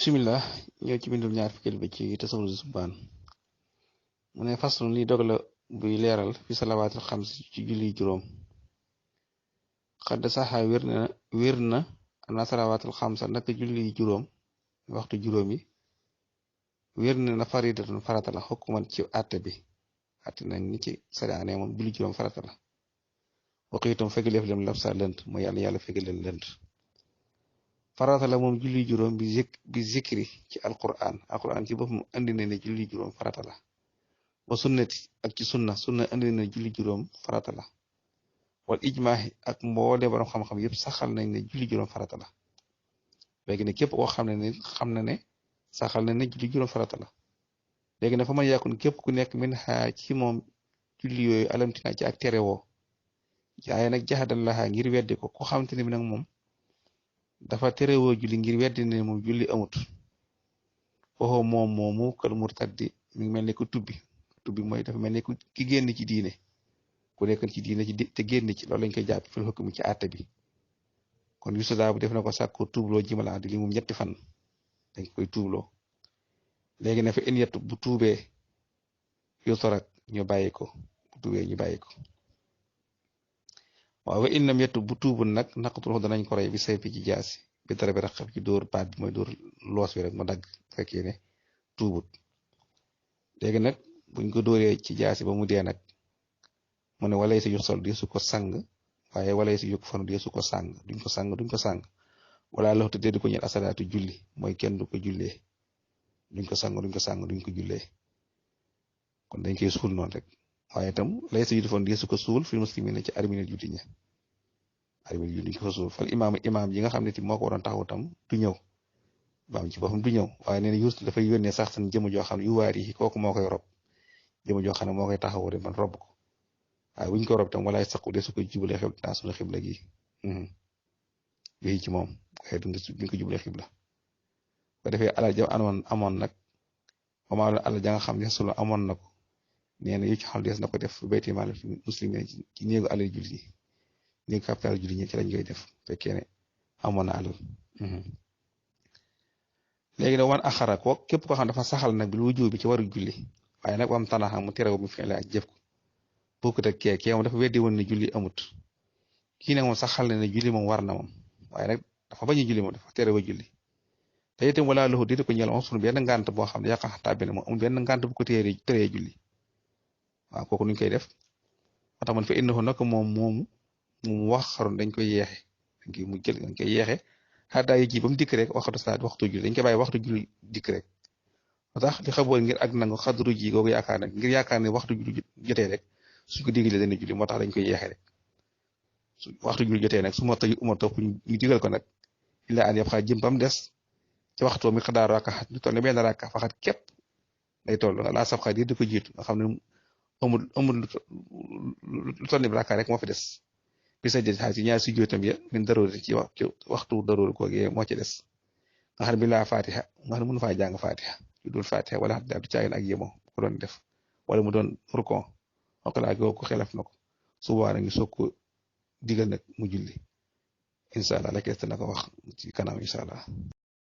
bismillah ñëw ci bindum ñaar fukkeel bi ci tasawudu subaan mu ne faslun li dog la buy leeral fi salawaatul xams ci julli juróom xadd saxa wér na ana salawaatul xamsa naka julli juróom waxtu juróom yi wér na faridatun farata la xukkuman ci àtte bi àtte nag ni ci sariya moom julli juróom farata la waxiitam fegaleef lem laf sa lënt mooy yàlla fegaleen lënt farata la moom julli juróom bi zikri ci alquran ci boppam andi na ne julli juróom farata la wa sunnati ak ci sunna andi na julli juróom farata la wal ijmaahi ak mboole borom xam-xam yëpp saxal nañ ne julli juróom farata la léegi ne képp koo xam na ne saxal nañ ne julli juróom farata la léegi ne fa man yàkkun képp ku nekk min xaa ci moom julli yooyu alamtina ci ak tere woo jaaye nag jaxadan laxaa ngir weddi ko ku xamante ne bi nag moom dafa terewoo julli ngir weddi ne moom julli amut foofu moom moomu kal murtaddi mi ngi mel ni ku tubbi mooy dafa mel ni ku ki génn ci diine ku nekk ci diine ci te génn ci loolu lañ koy jàpp fil hukmi ci àtte bi kon yu sodaa bu def na ko sàkko tuubloo jimala di li moom ñetti fan dañ koy tuubloo léegi ne fa in yett bu tuubee yu torak ñu bàyyi ko bu tuubee ñu bàyyi ko waaw wa innam yett bu tuubul nag naqatuloo danañ ko rey bi say fi ci jaasi bi dara bi raqab ci dóor baat bi mooy dóor loos bi rek mu dagg fekkee ne tuubut léegi nag buñ ko dóoree ci jaasi ba mu dee nag mu ne walay si yux sol di su ko sang waaye walay si yukk fanu di su ko sang duñ ko sang wala loxtu dee di ko ñel asalaatu julli mooy kenn du ko jullee duñ ko jullee kon dañ koy suul noonu rek waaye itam lay sa yudifoon di su ko suul fil muslimin ci armine julli ña armine julli duñ ko fa suul fal imaam yi nga xam ne ti moo ko waroon taxaw tam du ñëw baam ci boppam du ñëw waaye nee na yus dafay yónnee sax seen jëmm joo xam ne yu waar yi kooku moo koy rob jëmm joo xam ne moo koy taxawoo de man rob ko waaye buñ ko rob tam walaay saqu de su ko jublee xibla naa suñu xibla gi bii ci moom waaye duñ ko jublee xibla ba defee alal ja amoon nag wama alal ja nga xam ne solo amoon na ko nee na yu ci xam des na ko def bayti maal muslimin ci néegu alal julli yi néegu capital julli ñi ci lañ koy def fekkee ne amoon na alal léegi nag wan axara ko képp koo xam dafa saxal nag bi lu wujju bi ci waru julli waaye nag wam tanaxa mu terew mu feele ak jëf ko bokkut ak kee moom dafa weddi woon ne julli amut kii nag moom saxal na ne julli moom war na moom waaye nag dafa bañ a julli moom dafa terew a julli te itam wala loxu di ko ñeel moom sunu benn ngànt boo xam ne yàqa tàbbi na moom amul benn ngànt bu ko teree julli waaw kooku nuñ koy def moo tax man fa innahu nag moom wax xaroon dañ koy yeexe dañ koy yeexe xataa yi ji ba mu dikk rek waxtu julli dañ koy bàyyi waxtu julli dikk rek moo tax li xaboon ngir ak nangu xadru ji googu yaakaar nag ngir yaakaar ne waxtu julli jotee rek suñ ko digalee dana julli moo tax dañ koy yeexe rek su waxtu julli jotee nag su ma tëj uma topp ñu digal ko nag illa an yëpp xaa jëm bam des ci waxtu mi xadaar raka ñu toll ne benn raka faxat képp day toll laa sab xaat yi di ko jiitu nga xam ne amul lu toll ni raka rek moo fi des bi sa jëj xaar ci ñaar si jootam ya min daroori ci waxtu daroori googee moo ci des nga xam ne bi laa fatiha nga xam ne mënu faa jàng fatiha yu dul fatiha wala xam daal du caagin ak yémo ko doon def wala mu doon rukon okalaa goo ko xelaf na ko su boobaa nag ñu soog ko digal nag mu julli incha allah la kees na ko wax ci kanam incha allah